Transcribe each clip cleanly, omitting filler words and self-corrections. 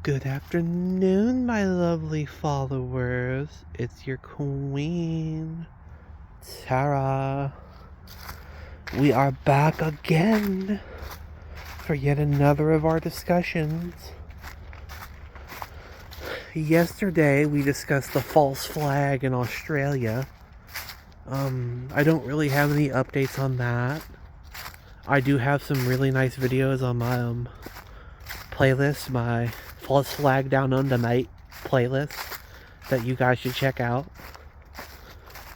Good afternoon, my lovely followers. It's your queen, Tara. We are back again for yet another of our discussions. Yesterday, we discussed the false flag in Australia. I don't really have any updates on that. I do have some really nice videos on my playlist, my false flag down under night playlist that you guys should check out.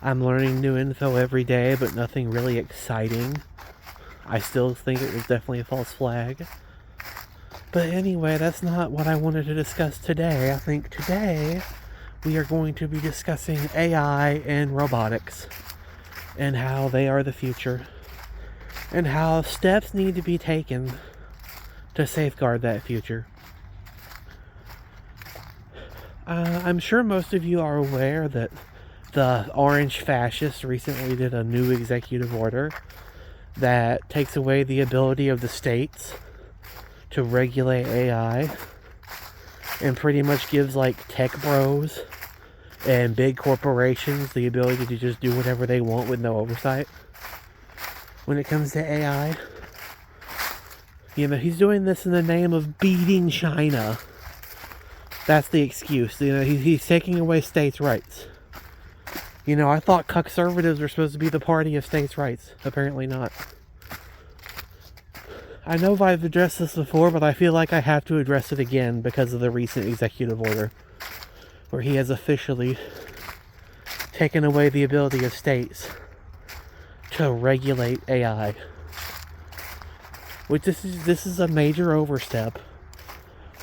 I'm learning new info every day, but nothing really exciting. I still think it was definitely a false flag. But anyway, that's not what I wanted to discuss today. I think today we are going to be discussing AI and robotics and how they are the future and how steps need to be taken to safeguard that future. I'm sure most of you are aware that the orange fascists recently did a new executive order that takes away the ability of the states to regulate AI and pretty much gives like tech bros and big corporations the ability to just do whatever they want with no oversight when it comes to AI. You know, he's doing this in the name of beating China. That's the excuse. You know, he's taking away states' rights. You know, I thought conservatives were supposed to be the party of states' rights. Apparently not. I know I've addressed this before, but I feel like I have to address it again because of the recent executive order, where he has officially taken away the ability of states to regulate AI. Which this is a major overstep.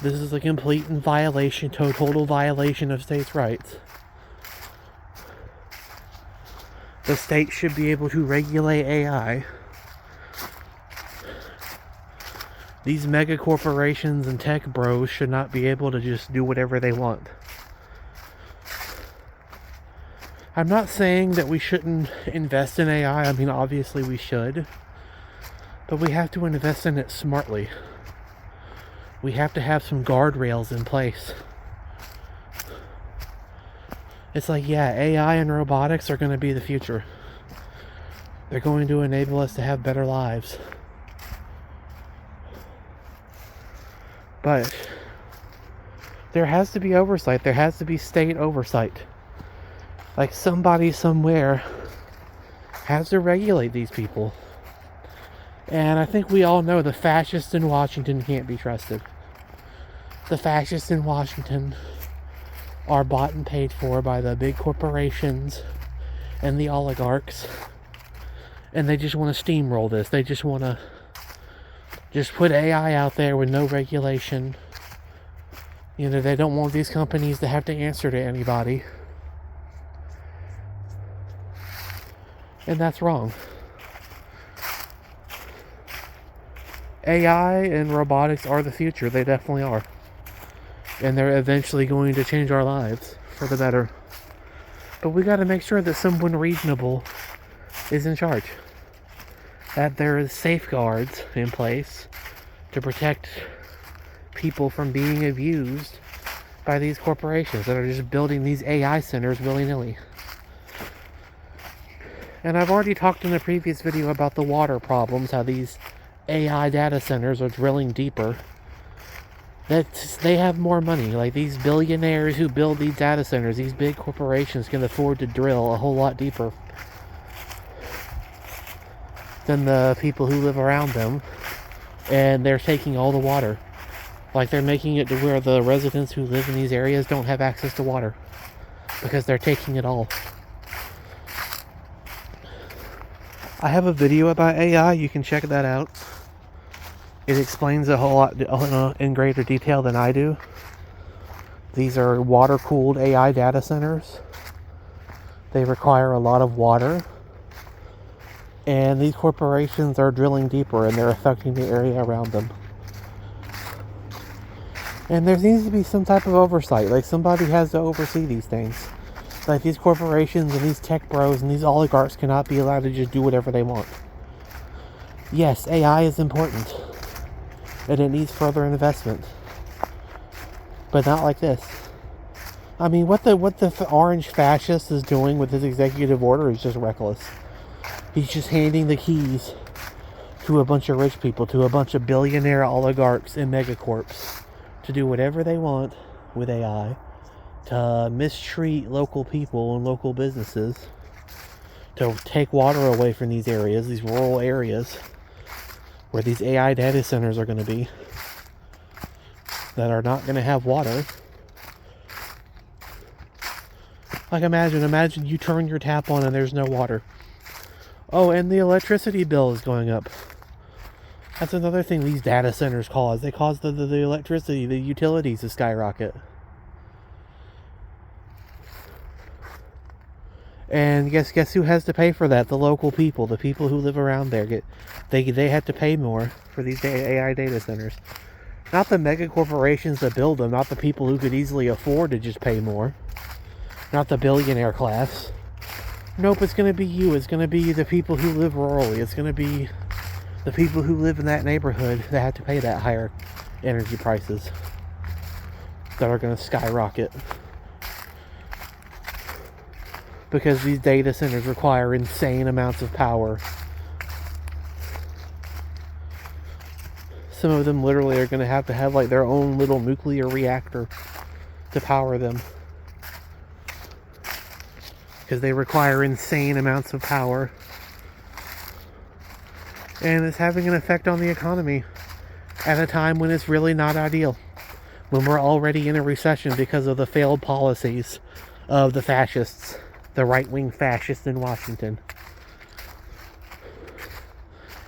This is a complete violation, total violation of states' rights. The state should be able to regulate AI. These mega corporations and tech bros should not be able to just do whatever they want. I'm not saying that we shouldn't invest in AI. I mean, obviously we should. But we have to invest in it smartly. We have to have some guardrails in place. It's like, yeah, AI and robotics are going to be the future. They're going to enable us to have better lives. But there has to be oversight. There has to be state oversight. Like somebody somewhere has to regulate these people. And I think we all know the fascists in Washington can't be trusted. The fascists in Washington are bought and paid for by the big corporations and the oligarchs. And they just want to steamroll this. They just want to just put AI out there with no regulation. You know, they don't want these companies to have to answer to anybody. And that's wrong. AI and robotics are the future. They definitely are. And they're eventually going to change our lives for the better. But we got to make sure that someone reasonable is in charge. That there is safeguards in place to protect people from being abused by these corporations that are just building these AI centers willy-nilly. And I've already talked in a previous video about the water problems, how these AI data centers are drilling deeper. That they have more money. Like these billionaires who build these data centers, these big corporations can afford to drill a whole lot deeper than the people who live around them. And they're taking all the water. Like they're making it to where the residents who live in these areas don't have access to water. Because they're taking it all. I have a video about AI. You can check that out. It explains a whole lot in greater detail than I do. These are water-cooled AI data centers. They require a lot of water. And these corporations are drilling deeper and they're affecting the area around them. And there needs to be some type of oversight. Like somebody has to oversee these things. Like these corporations and these tech bros and these oligarchs cannot be allowed to just do whatever they want. Yes, AI is important. And it needs further investment. But not like this. I mean, what the orange fascist is doing with his executive order is just reckless. He's just handing the keys to a bunch of rich people, to a bunch of billionaire oligarchs and megacorps to do whatever they want with AI, to mistreat local people and local businesses, to take water away from these areas, these rural areas where these AI data centers are going to be, that are not going to have water. Like imagine you turn your tap on and there's no water. Oh, and the electricity bill is going up. That's another thing these data centers cause. They cause the electricity, the utilities to skyrocket. And guess who has to pay for that? The local people, the people who live around there. They have to pay more for these AI data centers. Not the mega corporations that build them, not the people who could easily afford to just pay more. Not the billionaire class. Nope, it's going to be you. It's going to be the people who live rurally. It's going to be the people who live in that neighborhood that have to pay that higher energy prices that are going to skyrocket. Because these data centers require insane amounts of power. Some of them literally are going to have like their own little nuclear reactor to power them. Because they require insane amounts of power. And it's having an effect on the economy at a time when it's really not ideal. When we're already in a recession because of the failed policies of the fascists. The right-wing fascists in Washington.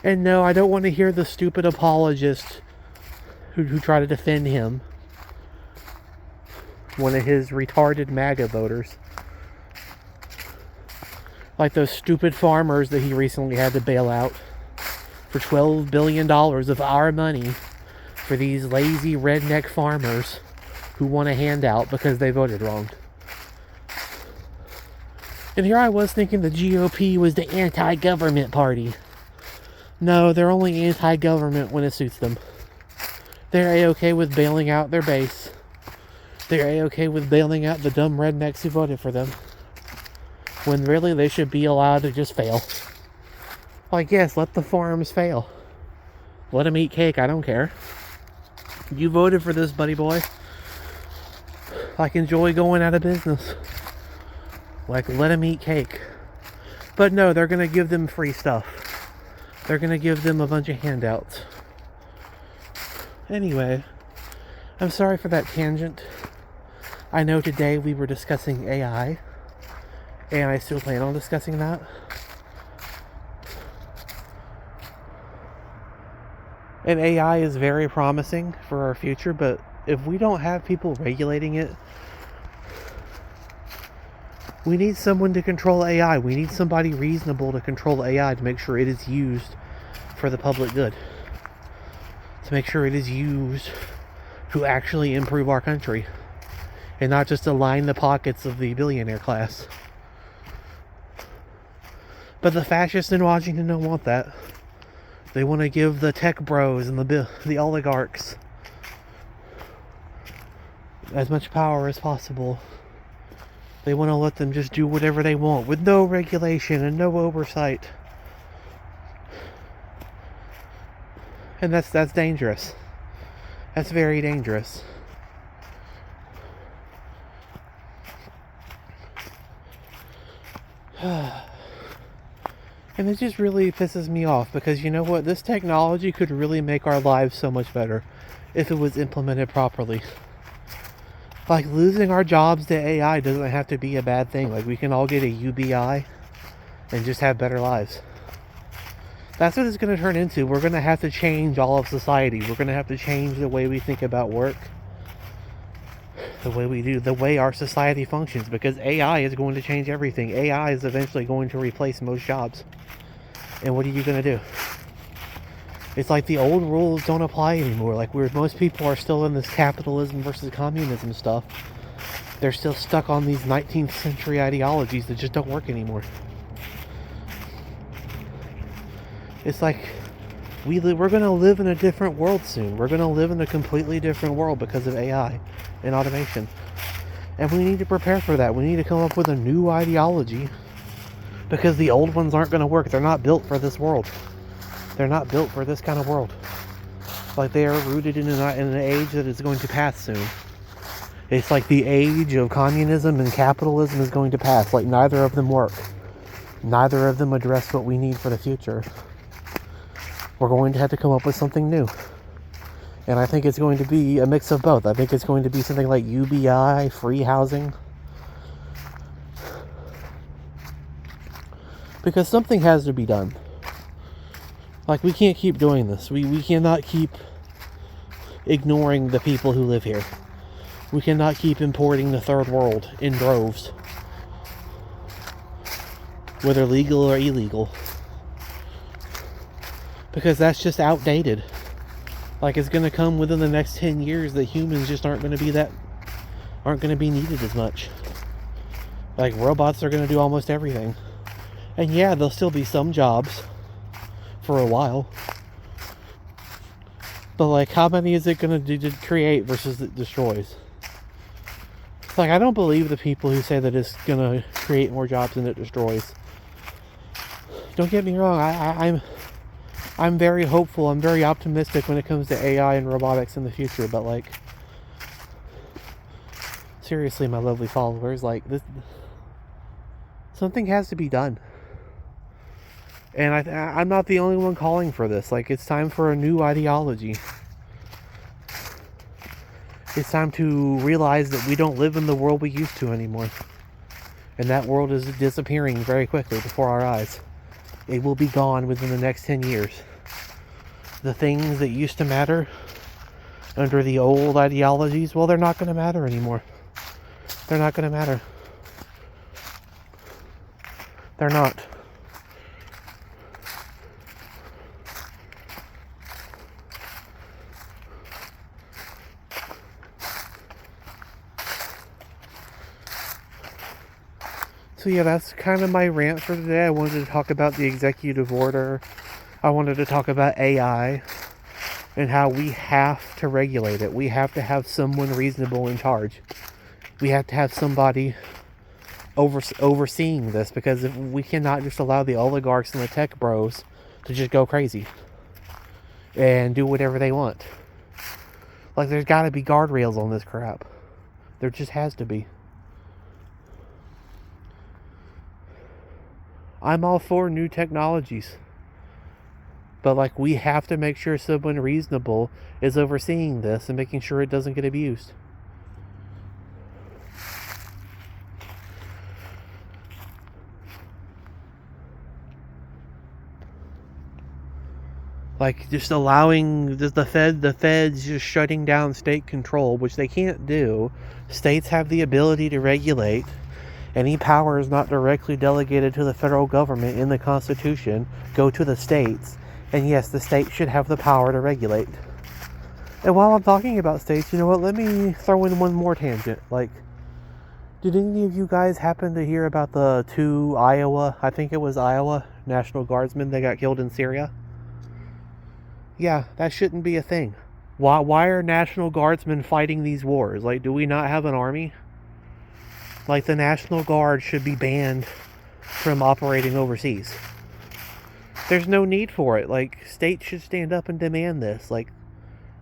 And no, I don't want to hear the stupid apologist who try to defend him. One of his retarded MAGA voters. Like those stupid farmers that he recently had to bail out for $12 billion of our money for these lazy redneck farmers who want a handout because they voted wrong. And here I was thinking the GOP was the anti-government party. No, they're only anti-government when it suits them. They're A-okay with bailing out their base. They're A-okay with bailing out the dumb rednecks who voted for them. When really they should be allowed to just fail. Like, yes, let the farms fail. Let them eat cake, I don't care. You voted for this, buddy boy. Like, enjoy going out of business. Like, let them eat cake. But no, they're going to give them free stuff. They're going to give them a bunch of handouts. Anyway, I'm sorry for that tangent. I know today we were discussing AI. And I still plan on discussing that. And AI is very promising for our future, but if we don't have people regulating it, we need someone to control AI. We need somebody reasonable to control AI to make sure it is used for the public good. To make sure it is used to actually improve our country. And not just to line the pockets of the billionaire class. But the fascists in Washington don't want that. They want to give the tech bros and the oligarchs as much power as possible. They want to let them just do whatever they want with no regulation and no oversight. And that's dangerous. That's very dangerous. And it just really pisses me off because you know what? This technology could really make our lives so much better if it was implemented properly. Like, losing our jobs to AI doesn't have to be a bad thing. Like, we can all get a UBI and just have better lives. That's what it's going to turn into. We're going to have to change all of society. We're going to have to change the way we think about work. The way we do, the way our society functions. Because AI is going to change everything. AI is eventually going to replace most jobs. And what are you going to do? It's like the old rules don't apply anymore. Like, most people are still in this capitalism versus communism stuff. They're still stuck on these 19th century ideologies that just don't work anymore. It's like We're going to live in a different world soon. We're going to live in a completely different world because of AI and automation. And we need to prepare for that. We need to come up with a new ideology because the old ones aren't going to work. They're not built for this world. They're not built for this kind of world. Like, they are rooted in an age that is going to pass soon. It's like the age of communism and capitalism is going to pass. Like, neither of them work. Neither of them address what we need for the future. We're going to have to come up with something new. And I think it's going to be a mix of both. I think it's going to be something like UBI, free housing. Because something has to be done. Like, we can't keep doing this. We cannot keep ignoring the people who live here. We cannot keep importing the third world in droves. Whether legal or illegal. Because that's just outdated. Like, it's going to come within the next 10 years that humans just aren't going to be needed as much. Like, robots are going to do almost everything. And yeah, there'll still be some jobs for a while. But, like, how many is it going to create versus it destroys? Like, I don't believe the people who say that it's going to create more jobs than it destroys. Don't get me wrong, I'm very hopeful, I'm very optimistic when it comes to AI and robotics in the future, but, like, seriously, my lovely followers, like, something has to be done. And I'm not the only one calling for this. Like, it's time for a new ideology. It's time to realize that we don't live in the world we used to anymore. And that world is disappearing very quickly before our eyes. It will be gone within the next 10 years. The things that used to matter under the old ideologies, well, they're not going to matter anymore. They're not going to matter. They're not. So yeah, that's kind of my rant for today. I wanted to talk about the executive order. I wanted to talk about AI and how we have to regulate it. We have to have someone reasonable in charge. We have to have somebody overseeing this, because if we cannot just allow the oligarchs and the tech bros to just go crazy and do whatever they want. Like, there's got to be guardrails on this crap. There just has to be. I'm all for new technologies. But, like, we have to make sure someone reasonable is overseeing this and making sure it doesn't get abused. Like, just allowing the feds just shutting down state control, which they can't do. States have the ability to regulate. Any powers not directly delegated to the federal government in the Constitution go to the states. And yes, the states should have the power to regulate. And while I'm talking about states, you know what? Let me throw in one more tangent. Like, did any of you guys happen to hear about the 2 Iowa National Guardsmen that got killed in Syria? Yeah, that shouldn't be a thing. Why are National Guardsmen fighting these wars? Like, do we not have an army? Like, the National Guard should be banned from operating overseas. There's no need for it. Like, states should stand up and demand this. Like,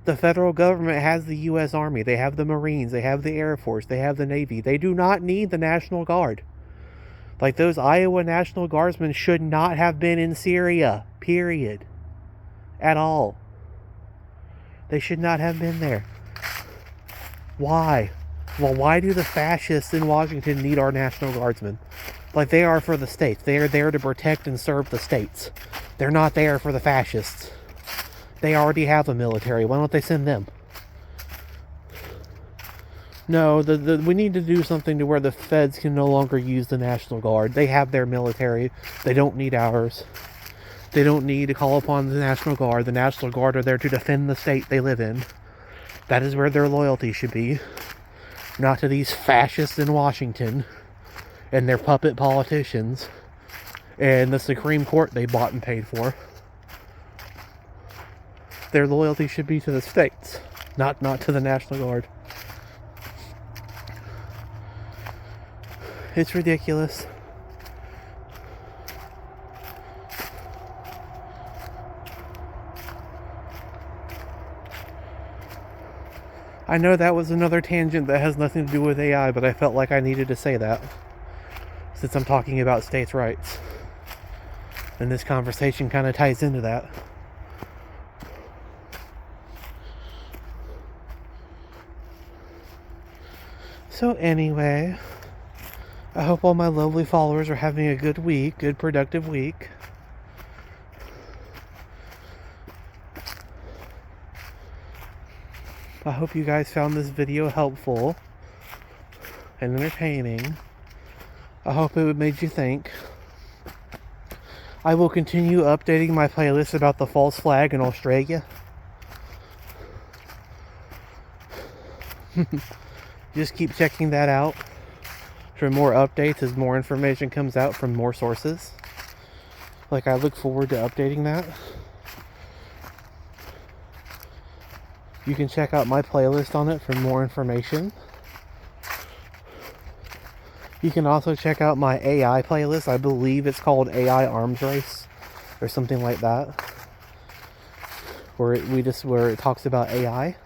the federal government has the U.S. Army. They have the Marines. They have the Air Force. They have the Navy. They do not need the National Guard. Like, those Iowa National Guardsmen should not have been in Syria. Period. At all. They should not have been there. Why? Well, why do the fascists in Washington need our National Guardsmen? Like, they are for the states. They are there to protect and serve the states. They're not there for the fascists. They already have a military. Why don't they send them? No, we need to do something to where the feds can no longer use the National Guard. They have their military. They don't need ours. They don't need to call upon the National Guard. The National Guard are there to defend the state they live in. That is where their loyalty should be. Not to these fascists in Washington and their puppet politicians and the Supreme Court they bought and paid for. their loyalty should be to the states, not to the National Guard. It's ridiculous. I know that was another tangent that has nothing to do with AI, but I felt like I needed to say that since I'm talking about states' rights. And this conversation kind of ties into that. So anyway, I hope all my lovely followers are having a good week, good productive week. I hope you guys found this video helpful and entertaining. I hope it made you think. I will continue updating my playlist about the false flag in Australia. Just keep checking that out for more updates as more information comes out from more sources. Like, I look forward to updating that. You can check out my playlist on it for more information. You can also check out my AI playlist. I believe it's called AI Arms Race or something like that, where it talks about AI.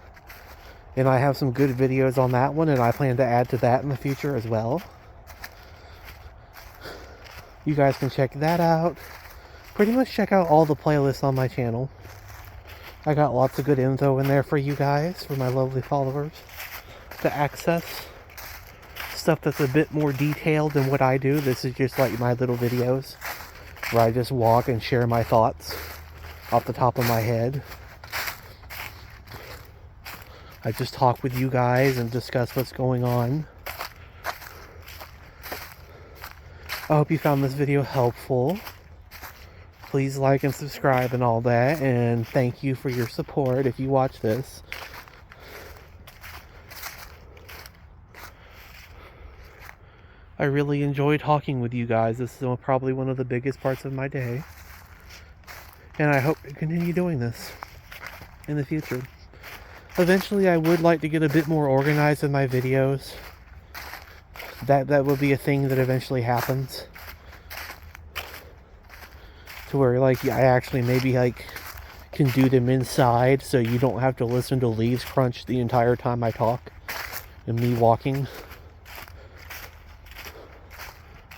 And I have some good videos on that one, and I plan to add to that in the future as well. You guys can check that out. Pretty much check out all the playlists on my channel. I got lots of good info in there for you guys, for my lovely followers to access. Stuff that's a bit more detailed than what I do. This is just like my little videos where I just walk and share my thoughts off the top of my head. I just talk with you guys and discuss what's going on. I hope you found this video helpful. Please like and subscribe and all that, and thank you for your support if you watch this. I really enjoy talking with you guys. This is probably one of the biggest parts of my day. And I hope to continue doing this in the future. Eventually, I would like to get a bit more organized in my videos. That will be a thing that eventually happens. To where, like, I actually maybe, like, can do them inside so you don't have to listen to leaves crunch the entire time I talk and me walking.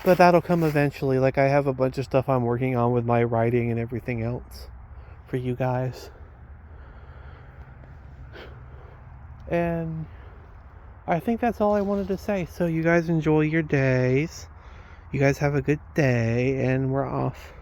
But that'll come eventually. Like, I have a bunch of stuff I'm working on with my writing and everything else for you guys. And I think that's all I wanted to say. So you guys enjoy your days. You guys have a good day, and we're off.